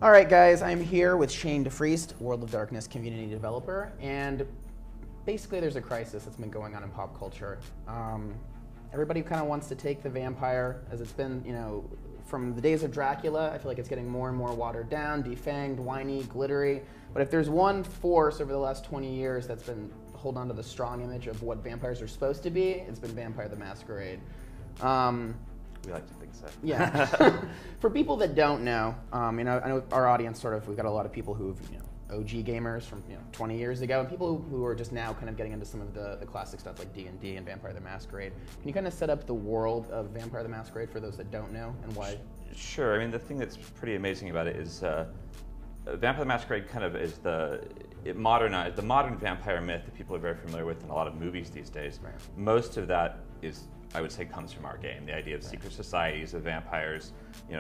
All right, guys, I'm here with Shane DeFreest, World of Darkness community developer, and basically there's a crisis that's been going on in pop culture. Everybody kind of wants to take the vampire, as it's been, from the days of Dracula. I feel like it's getting more and more watered down, defanged, whiny, glittery. But if there's one force over the last 20 years that's been hold on to the strong image of what vampires are supposed to be, it's been Vampire the Masquerade. We like to think so. Yeah. For people that don't know, I know our audience we've got a lot of people who've, OG gamers from 20 years ago, and people who are just now kind of getting into some of the classic stuff like D&D and Vampire the Masquerade. Can you kind of set up the world of Vampire the Masquerade for those that don't know and why? Sure. I mean, the thing that's pretty amazing about it is Vampire the Masquerade kind of is the modern vampire myth that people are very familiar with in a lot of movies these days. Right. Most of that is, I would say, comes from our game. The idea of secret societies of vampires,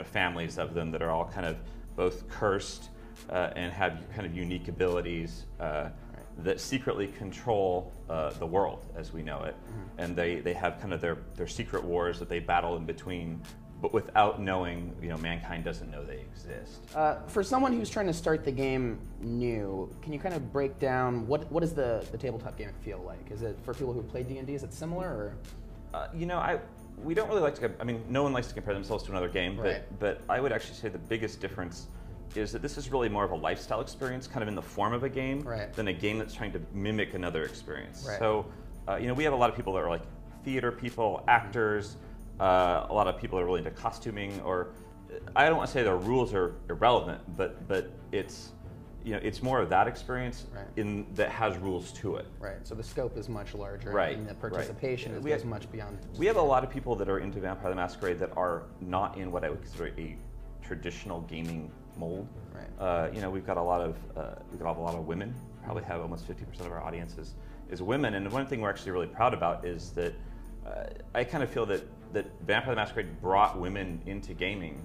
families of them that are all kind of both cursed and have kind of unique abilities that secretly control the world as we know it. Mm-hmm. And they have kind of their secret wars that they battle in between, but without knowing, mankind doesn't know they exist. For someone who's trying to start the game new, can you kind of break down what does the tabletop game feel like? Is it, for people who play D&D, is it similar, or? We don't really like to, no one likes to compare themselves to another game, right. but I would actually say the biggest difference is that this is really more of a lifestyle experience, kind of in the form of a game, right. than a game that's trying to mimic another experience. Right. So, we have a lot of people that are like theater people, actors, a lot of people that are really into costuming, or I don't want to say the rules are irrelevant, but it's, it's more of that experience right. that has rules to it. Right. So the scope is much larger, right. and the participation is much beyond. We have a lot of people that are into Vampire the Masquerade that are not in what I would consider a traditional gaming mold. Right. We've got a lot of women. Probably have almost 50% of our audience is women. And one thing we're actually really proud about is that I kind of feel that Vampire the Masquerade brought women into gaming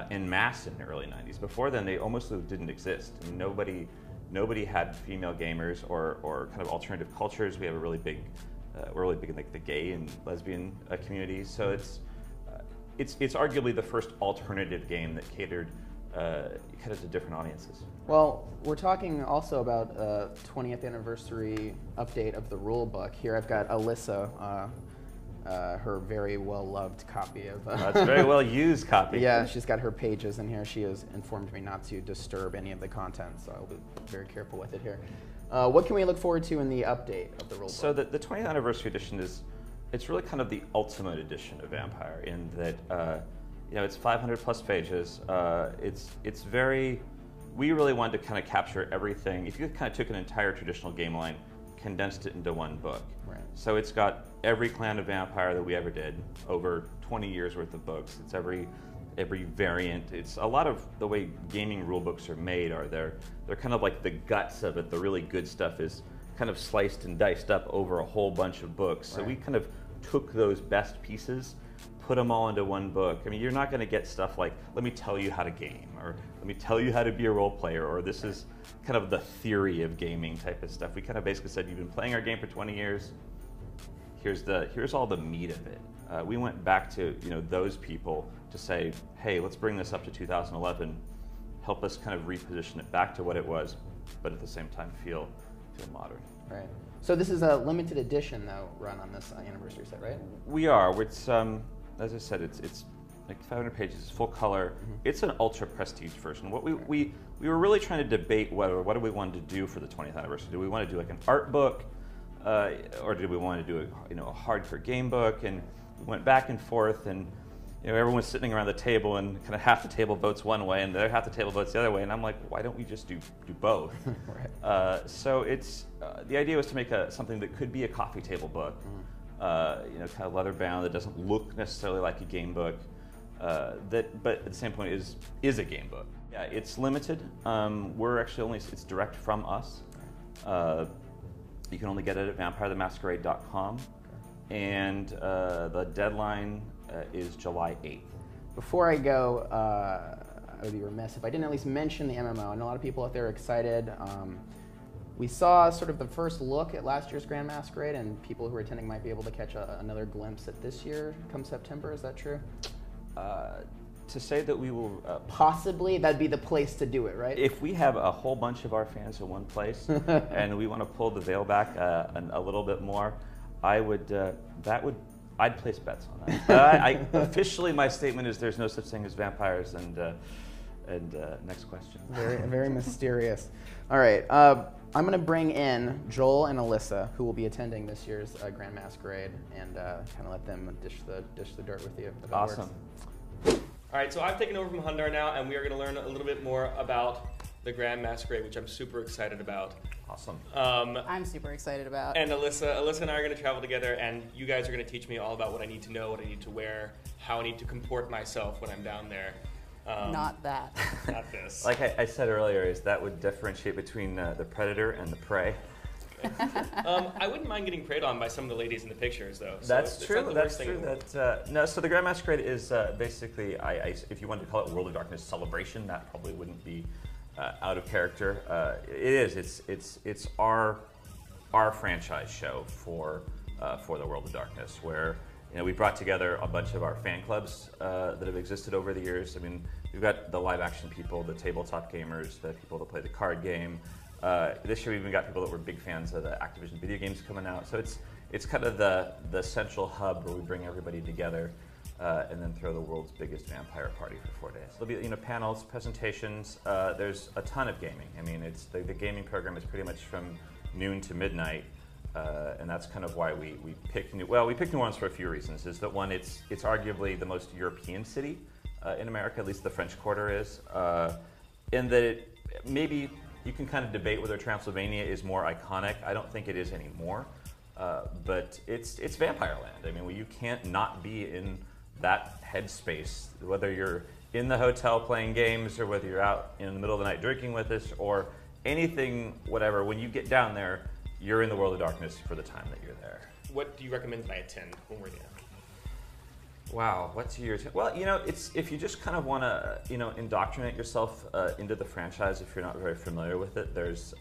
en masse in the early 90s. Before then, they almost didn't exist. I mean, nobody had female gamers or kind of alternative cultures. We have a really big, we're really big in the gay and lesbian communities. So it's arguably the first alternative game that catered kind of to different audiences. Well, we're talking also about a 20th anniversary update of the rule book. Here I've got Alyssa, her very well-loved copy of... That's a very well-used copy. Yeah, she's got her pages in here. She has informed me not to disturb any of the content, so I'll be very careful with it here. What can we look forward to in the update of the rule book? So the 20th anniversary edition it's really kind of the ultimate edition of Vampire in that it's 500 plus pages. It's very, we really wanted to kind of capture everything. If you kind of took an entire traditional game line, condensed it into one book. Right. So it's got every clan of Vampire that we ever did, over 20 years worth of books. It's every variant. It's a lot of the way gaming rule books are made they're kind of like the guts of it. The really good stuff is kind of sliced and diced up over a whole bunch of books. So we kind of took those best pieces, put them all into one book. I mean, you're not going to get stuff like, let me tell you how to game, or let me tell you how to be a role player, or this is kind of the theory of gaming type of stuff. We kind of basically said, you've been playing our game for 20 years, here's all the meat of it. We went back to those people to say, hey, let's bring this up to 2011, help us kind of reposition it back to what it was, but at the same time feel modern. Right. So this is a limited edition, though, run on this anniversary set, right? We are. It's as I said, it's like 500 pages, it's full color. Mm-hmm. It's an ultra prestige version. What we were really trying to debate what do we want to do for the 20th anniversary? Do we want to do like an art book, or did we want to do a hardcore game book? And we went back and forth, and everyone's sitting around the table, and kind of half the table votes one way, and the other half the table votes the other way. And I'm like, why don't we just do both? Right. So it's the idea was to make something that could be a coffee table book. Mm-hmm. Kind of leather bound that doesn't look necessarily like a game book, but at the same point is a game book. Yeah, it's limited. We're actually it's direct from us. You can only get it at vampirethemasquerade.com, and the deadline is July 8th. Before I go, I would be remiss if I didn't at least mention the MMO. I know a lot of people out there are excited. We saw sort of the first look at last year's Grand Masquerade, and people who are attending might be able to catch another glimpse at this year come September. Is that true? to say that we will Possibly, that'd be the place to do it, right? if we have a whole bunch of our fans in one place and we want to pull the veil back a little bit more, I'd place bets on that. Officially, my statement is there's no such thing as vampires. And next question. Very mysterious. All right, I'm going to bring in Joel and Alyssa, who will be attending this year's Grand Masquerade, and kind of let them dish the dirt with you. Awesome. All right, so I've taken over from Hundar now, and we are going to learn a little bit more about the Grand Masquerade, which I'm super excited about. Awesome. I'm super excited about. And Alyssa and I are going to travel together, and you guys are going to teach me all about what I need to know, what I need to wear, how I need to comport myself when I'm down there. Not that. Not this. Like I said earlier, is that would differentiate between the predator and the prey. I wouldn't mind getting preyed on by some of the ladies in the pictures, though. So That's it's true. not the That's worst true. thing. No, so the Grand Masquerade is basically, if you wanted to call it World of Darkness celebration, that probably wouldn't be out of character. It is. It's our franchise show for the World of Darkness, where we brought together a bunch of our fan clubs that have existed over the years. I mean, we've got the live action people, the tabletop gamers, the people that play the card game. This year we even got people that were big fans of the Activision video games coming out. So it's kind of the central hub where we bring everybody together and then throw the world's biggest vampire party for 4 days. There'll be panels, presentations. There's a ton of gaming. I mean, it's the gaming program is pretty much from noon to midnight. And that's kind of why we picked New Orleans for a few reasons. Is that one, it's arguably the most European city in America, at least the French Quarter is, in that maybe you can kind of debate whether Transylvania is more iconic. I don't think it is anymore, but it's Vampire Land. I mean, you can't not be in that headspace, whether you're in the hotel playing games or whether you're out in the middle of the night drinking with us or anything, whatever. When you get down there, you're in the World of Darkness for the time that you're there. What do you recommend that I attend when we're there? Wow, what's your well? It's if you just kind of want to indoctrinate yourself into the franchise. If you're not very familiar with it, there's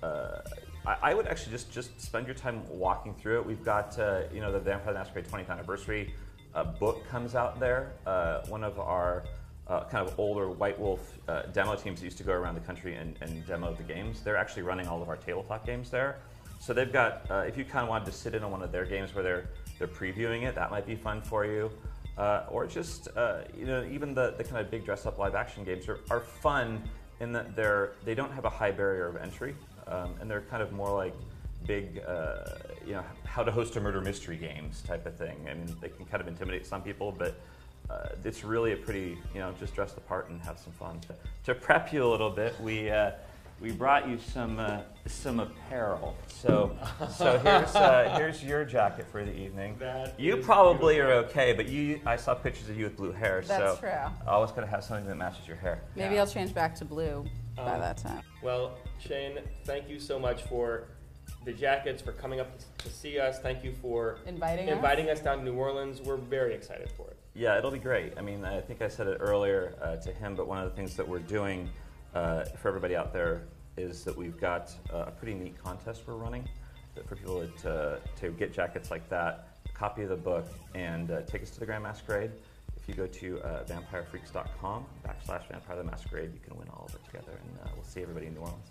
I would actually just spend your time walking through it. We've got the Vampire the Masquerade 20th anniversary book comes out there. One of our kind of older White Wolf demo teams that used to go around the country and demo the games. They're actually running all of our tabletop games there. So they've got, if you kind of wanted to sit in on one of their games where they're previewing it, that might be fun for you. Or just, even the kind of big dress-up live-action games are fun in that they don't have a high barrier of entry, and they're kind of more like big, how to host a murder mystery games type of thing. I mean, they can kind of intimidate some people, but it's really a pretty, just dress the part and have some fun. To prep you a little bit, we brought you some apparel. So here's your jacket for the evening. You probably are okay, but I saw pictures of you with blue hair. That's so true. Always gotta have something that matches your hair. Maybe I'll change back to blue by that time. Well, Shane, thank you so much for the jackets, for coming up to see us. Thank you for Inviting us down to New Orleans. We're very excited for it. Yeah, it'll be great. I mean, I think I said it earlier to him, but one of the things that we're doing for everybody out there is that we've got a pretty neat contest we're running for people to get jackets like that, a copy of the book, and tickets to the Grand Masquerade. If you go to vampirefreaks.com/Vampire the Masquerade, you can win all of it together, and we'll see everybody in New Orleans.